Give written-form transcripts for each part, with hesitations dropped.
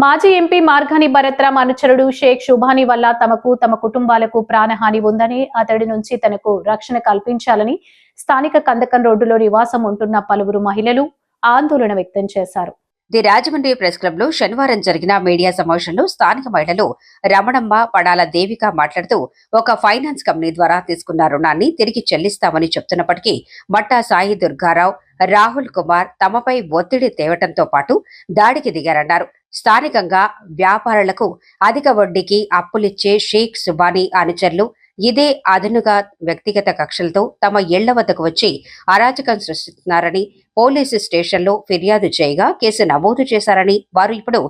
మాజీ ఎంపీ మార్గాని భరత్రామ్ అనుచరుడు షేక్ షుబానీ వల్ల తమకు తమ కుటుంబాలకు ప్రాణహాని ఉందని, అతడి నుంచి తనకు రక్షణ కల్పించాలని స్థానిక కందకం రోడ్డులో నివాసం ఉంటున్న పలువురు మహిళలు ఆందోళన వ్యక్తం చేశారు. ది రాజమండ్రి ప్రెస్ క్లబ్ లో శనివారం జరిగిన మీడియా సమావేశంలో స్థానిక మహిళలు రమణమ్మ, పడాల దేవిక మాట్లాడుతూ ఒక ఫైనాన్స్ కంపెనీ ద్వారా తీసుకున్న రుణాన్ని తిరిగి చెల్లిస్తామని చెప్తున్నప్పటికీ మట్టా సాయి దుర్గారావు, రాహుల్ కుమార్ తమపై ఒత్తిడి తేవటంతో పాటు దాడికి దిగారన్నారు. స్థానికంగా వ్యాపారులకు అధిక వడ్డీకి అప్పులిచ్చే షేక్ షుబానీ అనుచరులు ఇదే అదనుగా వ్యక్తిగత కక్షలతో తమ ఇళ్ల వద్దకు వచ్చి అరాచకం సృష్టిస్తున్నారని, పోలీసు స్టేషన్లో ఫిర్యాదు చేయగా కేసు నమోదు చేశారని, వారు ఇప్పుడు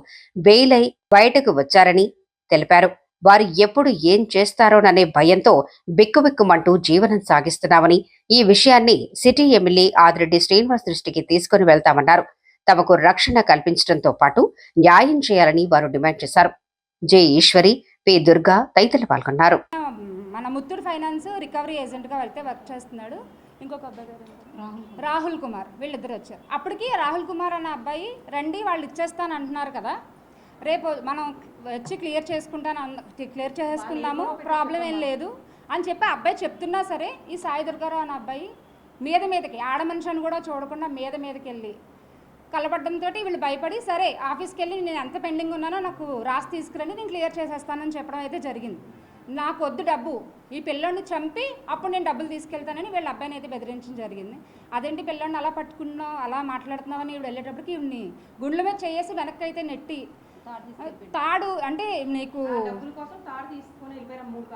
బెయిల్ అయి బయటకు వచ్చారని తెలిపారు. వారు ఎప్పుడు ఏం చేస్తారోననే భయంతో బిక్కుబిక్కుమంటూ జీవనం సాగిస్తున్నామని, ఈ విషయాన్ని సిటీ ఎమ్మెల్యే ఆదిరెడ్డి శ్రీనివాస్ దృష్టికి తీసుకుని వెళ్తామన్నారు. తమకు రక్షణ కల్పించడంతో పాటు న్యాయం చేయాలని వారు డిమాండ్ చేశారు. జె ఈశ్వరి, పి దుర్గా తదితరులు పాల్గొన్నారు. మన ముత్తూట్ ఫైనాన్స్ రికవరీ ఏజెంట్గా వెళ్తే వర్క్ చేస్తున్నాడు. ఇంకొక అబ్బాయి రాహుల్ కుమార్, వీళ్ళిద్దరు వచ్చారు. అప్పటికి రాహుల్ కుమార్ అనే అబ్బాయి రండి వాళ్ళు ఇచ్చేస్తాను అంటున్నారు కదా, రేపు మనం వచ్చి క్లియర్ చేసుకుందాము, ప్రాబ్లం ఏం లేదు అని చెప్పి అబ్బాయి చెప్తున్నా సరే, ఈ సాయి దుర్గారావు అనే అబ్బాయి మీదకి ఆడ మనిషిని కూడా చూడకుండా మీదకి వెళ్ళి కలపడంతో వీళ్ళు భయపడి, సరే ఆఫీస్కి వెళ్ళి నేను ఎంత పెండింగ్ ఉన్నానో నాకు రాసి తీసుకురండి, నేను క్లియర్ చేసేస్తానని చెప్పడం అయితే జరిగింది. నాకు వద్దు డబ్బు, ఈ పిల్లోడిని చంపి అప్పుడు నేను డబ్బులు తీసుకెళ్తానని వీళ్ళ అబ్బాయిని అయితే బెదిరించడం జరిగింది. అదేంటి పిల్లోడిని అలా పట్టుకున్నావు, అలా మాట్లాడుతున్నావని ఇవి వెళ్ళేటప్పటికి ఇవి గుండెల మీద చేసి వెనక్కి అయితే నెట్టి తాడు అంటే నీకు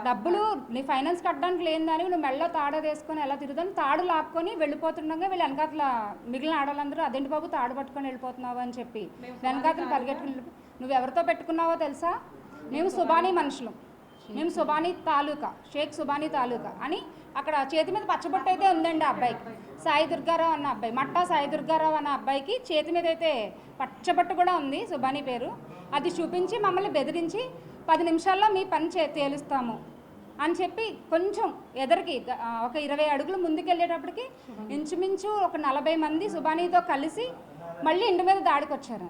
డబ్బులు నీ ఫైనాన్స్ కట్టడానికి లేదని నువ్వు మెళ్ళలో తాడు వేసుకొని ఎలా తిరుగుతాను, తాడు లాక్కొని వెళ్ళిపోతుండగా వీళ్ళు వెనకాతల మిగిలిన ఆడవాళ్ళందరూ అదేంటి బాబు తాడు పట్టుకొని వెళ్ళిపోతున్నావు అని చెప్పి వెనకాతలు పరిగెట్టుకుని, నువ్వు ఎవరితో పెట్టుకున్నావో తెలుసా, మేము సుబానీ మనుషులు, మేము సుబానీ తాలూకా, షేక్ సుబానీ తాలూకా అని అక్కడ చేతి మీద పచ్చబొట్టు అయితే ఉందండి ఆ అబ్బాయికి. సాయి దుర్గారావు అన్న అబ్బాయి, మట్టా సాయి దుర్గారావు అన్న అబ్బాయికి చేతి మీద అయితే పచ్చబొట్టు కూడా ఉంది సుబానీ పేరు. అది చూపించి మమ్మల్ని బెదిరించి 10 నిమిషాల్లో మీ పని తేలుస్తాము అని చెప్పి కొంచెం ఎదరికి ఒక 20 అడుగులు ముందుకెళ్ళేటప్పటికి ఇంచుమించు ఒక 40 మంది సుబానీతో కలిసి మళ్ళీ ఇంటి మీద దాడికి వచ్చారు.